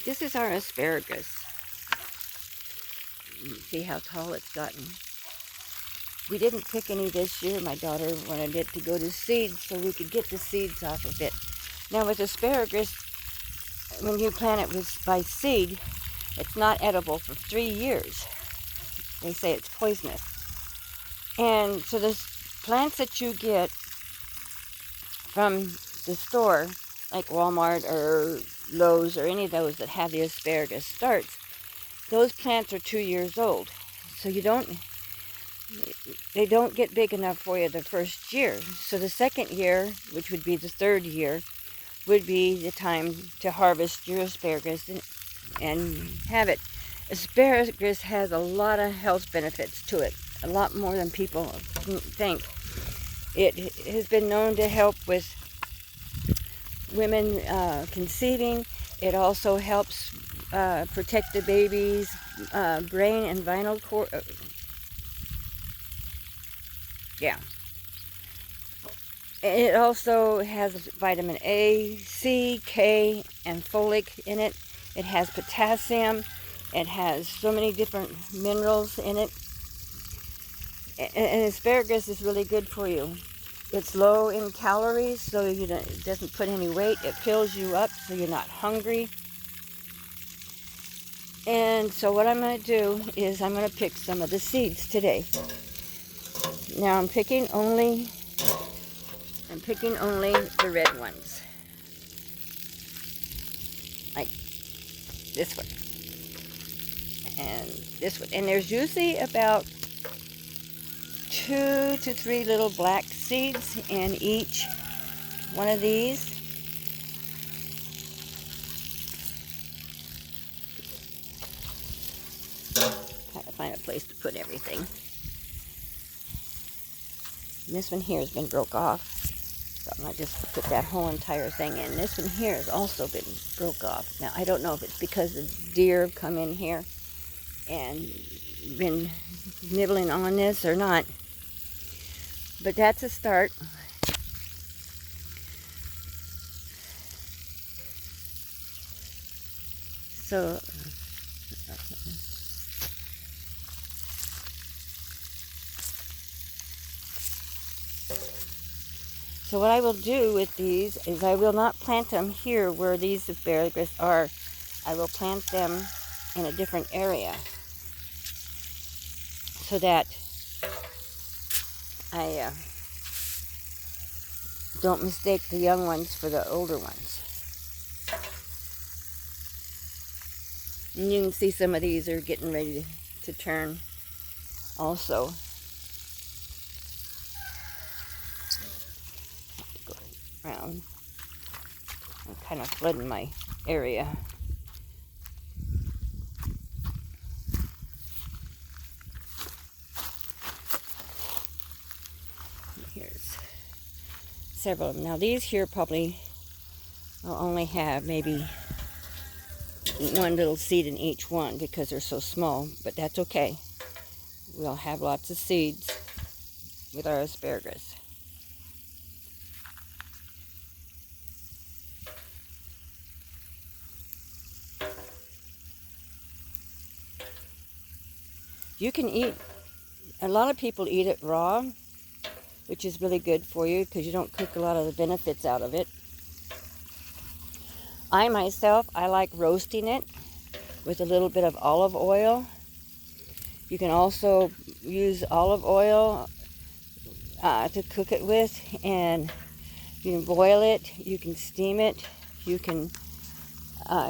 This is our asparagus. See how tall it's gotten. We didn't pick any this year. My daughter wanted it to go to seed so we could get the seeds off of it. Now with asparagus, when you plant it by seed, it's not edible for 3 years. They say it's poisonous. And so the plants that you get from the store, like Walmart or Lowe's or any of those that have the asparagus starts, those plants are 2 years old. So they don't get big enough for you the first year. So the second year, which would be the 3rd year, would be the time to harvest your asparagus and have it. Asparagus has a lot of health benefits to it, a lot more than people think. It has been known to help with women conceiving. It also helps protect the baby's brain and spinal cord. It also has vitamin A, C, K, and folic in it. It has potassium. It has so many different minerals in it. And asparagus is really good for you. It's low in calories, so it doesn't put any weight. It fills you up so you're not hungry. And so what I'm going to do is I'm going to pick some of the seeds today. Now I'm picking only the red ones. Like this one. And this one. And there's usually about 2 to 3 little black seeds in each one of these. Try to find a place to put everything. And this one here has been broke off. So I'm going to just put that whole entire thing in. This one here has also been broke off. Now I don't know if it's because the deer have come in here and been nibbling on this or not. But that's a start. So what I will do with these is I will not plant them here where these asparagus are. I will plant them in a different area so that I don't mistake the young ones for the older ones. And you can see some of these are getting ready to turn also. Go around. I'm kind of flooding my area. Here's several of them. Now these here probably will only have maybe 1 little seed in each one because they're so small, but that's okay. We'll have lots of seeds with our asparagus. You can eat, a lot of people eat it raw, which is really good for you because you don't cook a lot of the benefits out of it. I myself, I like roasting it with a little bit of olive oil. You can also use olive oil to cook it with, and you can boil it, you can steam it, you can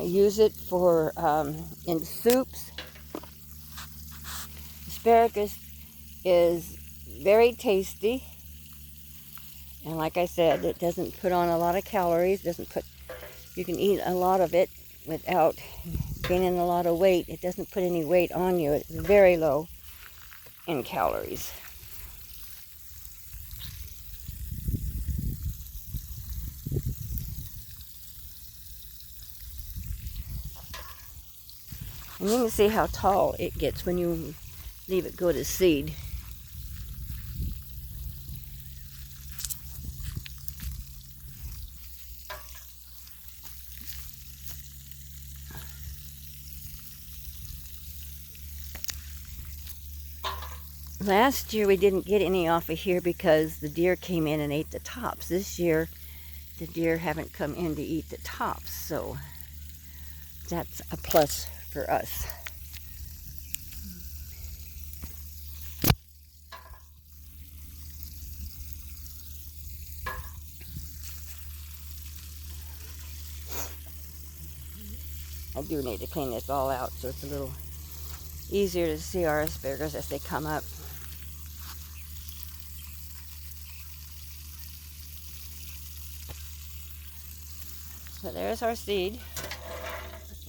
use it for in soups. Asparagus is very tasty, and like I said, it doesn't put on a lot of calories. You can eat a lot of it without gaining a lot of weight. It doesn't put any weight on you. It's very low in calories. And you can see how tall it gets when you leave it go to seed. Last year we didn't get any off of here because the deer came in and ate the tops. This year the deer haven't come in to eat the tops, so that's a plus for us. I do need to clean this all out so it's a little easier to see our asparagus as they come up. So there's our seed,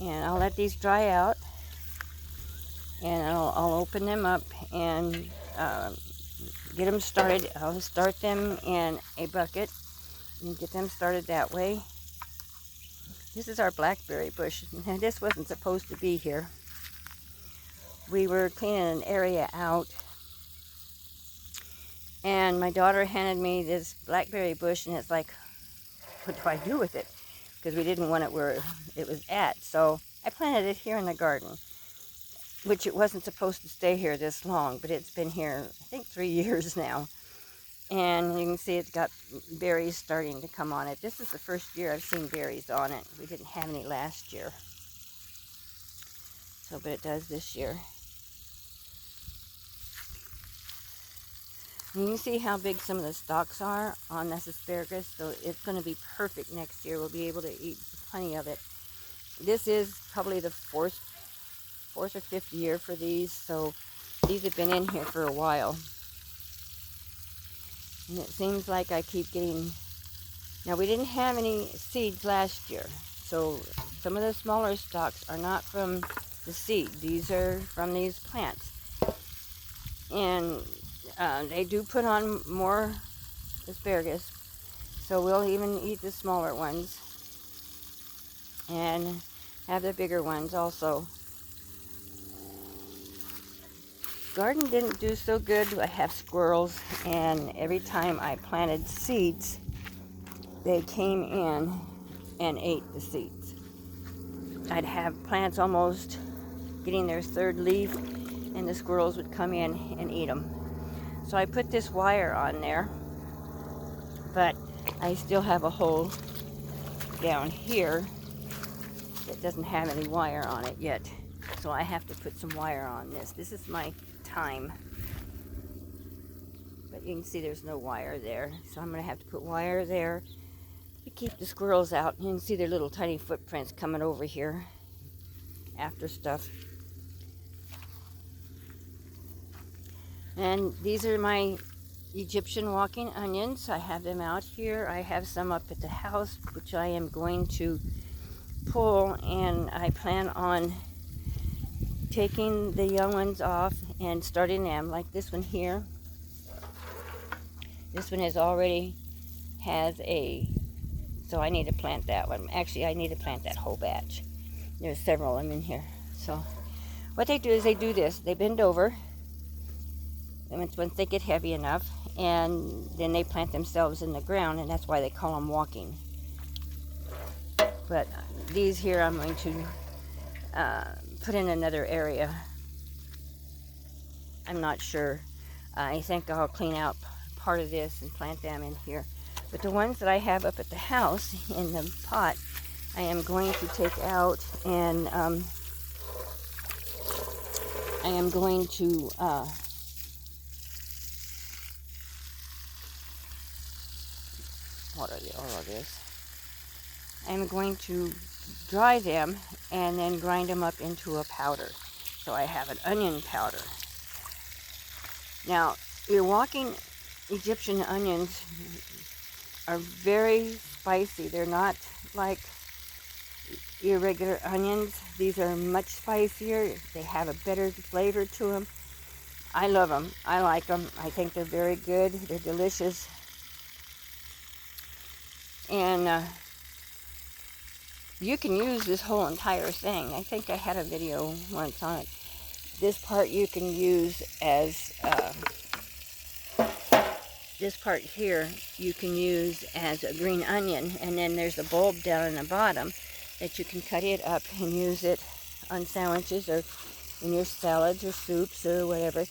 and I'll let these dry out, and I'll open them up and get them started. I'll start them in a bucket and get them started that way. This is our blackberry bush, and this wasn't supposed to be here. We were cleaning an area out, and my daughter handed me this blackberry bush, and it's like, what do I do with it? Because we didn't want it where it was at. So I planted it here in the garden, which it wasn't supposed to stay here this long, but it's been here, I think, 3 years now. And you can see it's got berries starting to come on it. This is the first year I've seen berries on it. We didn't have any last year. So, but it does this year. And you can see how big some of the stalks are on this asparagus, so it's going to be perfect next year. We'll be able to eat plenty of it. This is probably the fourth or fifth year for these, so these have been in here for a while. And it seems like I keep getting... Now, we didn't have any seeds last year, so some of the smaller stalks are not from the seed. These are from these plants. And they do put on more asparagus, so we'll even eat the smaller ones and have the bigger ones also. Garden didn't do so good. I have squirrels, and every time I planted seeds, they came in and ate the seeds. I'd have plants almost getting their third leaf, and the squirrels would come in and eat them. So I put this wire on there, but I still have a hole down here that doesn't have any wire on it yet. So I have to put some wire on this. This is my thyme, but you can see there's no wire there. So I'm going to have to put wire there to keep the squirrels out. You can see their little tiny footprints coming over here after stuff. And these are my Egyptian walking onions. I have them out here. I have some up at the house, which I am going to pull, and I plan on taking the young ones off and starting them, like this one here. This one has a, so I need to plant that one. Actually, I need to plant that whole batch. There's several of them in here. So what they do is they do this. They bend over, and once they get heavy enough, and then they plant themselves in the ground, and that's why they call them walking. But these here I'm going to put in another area. I'm not sure. I think I'll clean out part of this and plant them in here. But the ones that I have up at the house in the pot, I am going to take out, and I am going to what are all of this? I'm going to dry them and then grind them up into a powder. So I have an onion powder. Now, your walking Egyptian onions are very spicy. They're not like your regular onions. These are much spicier. They have a better flavor to them. I love them. I like them. I think they're very good. They're delicious. And you can use this whole entire thing. I think I had a video once on it. This part you can use as, this part here you can use as a green onion, and then there's a bulb down in the bottom that you can cut it up and use it on sandwiches or in your salads or soups or whatever.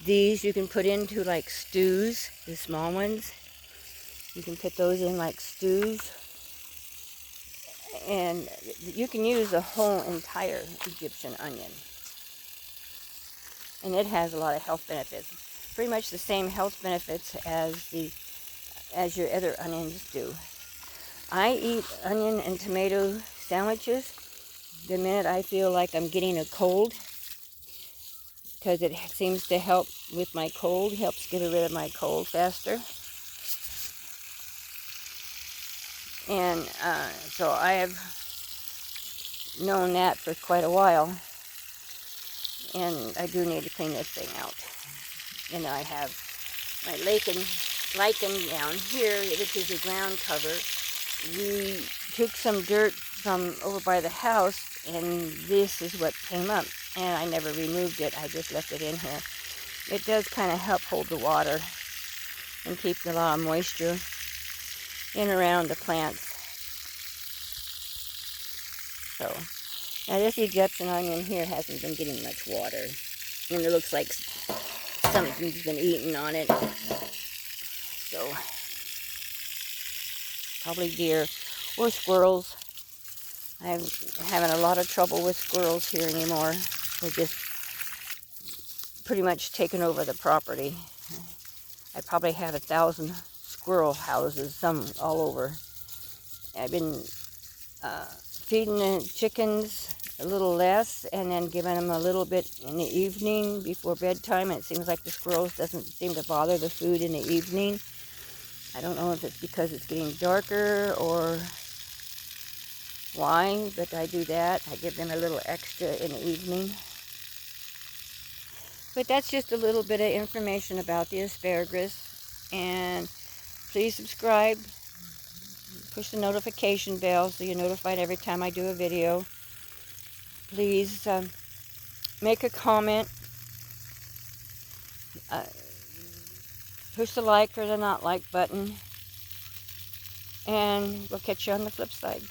These you can put into like stews, the small ones. You can put those in like stews. And you can use a whole entire Egyptian onion. And it has a lot of health benefits. Pretty much the same health benefits as your other onions do. I eat onion and tomato sandwiches the minute I feel like I'm getting a cold, because it seems to help with my cold, helps get rid of my cold faster. And so I have known that for quite a while, and I do need to clean this thing out. And I have my lichen down here, which is a ground cover. We took some dirt from over by the house, and this is what came up. And I never removed it, I just left it in here. It does kind of help hold the water and keep a lot of moisture in around the plants. So, now this Egyptian onion here hasn't been getting much water, and it looks like something's been eating on it. So, probably deer or squirrels. I'm having a lot of trouble with squirrels here anymore. They're just pretty much taken over the property. I probably have 1,000 squirrel houses, some all over. I've been feeding the chickens a little less, and then giving them a little bit in the evening before bedtime. It seems like the squirrels doesn't seem to bother the food in the evening. I don't know if it's because it's getting darker or why, but I do that. I give them a little extra in the evening. But that's just a little bit of information about the asparagus. And please subscribe. Push the notification bell so you're notified every time I do a video. Please make a comment. Push the like or the not like button. And we'll catch you on the flip side.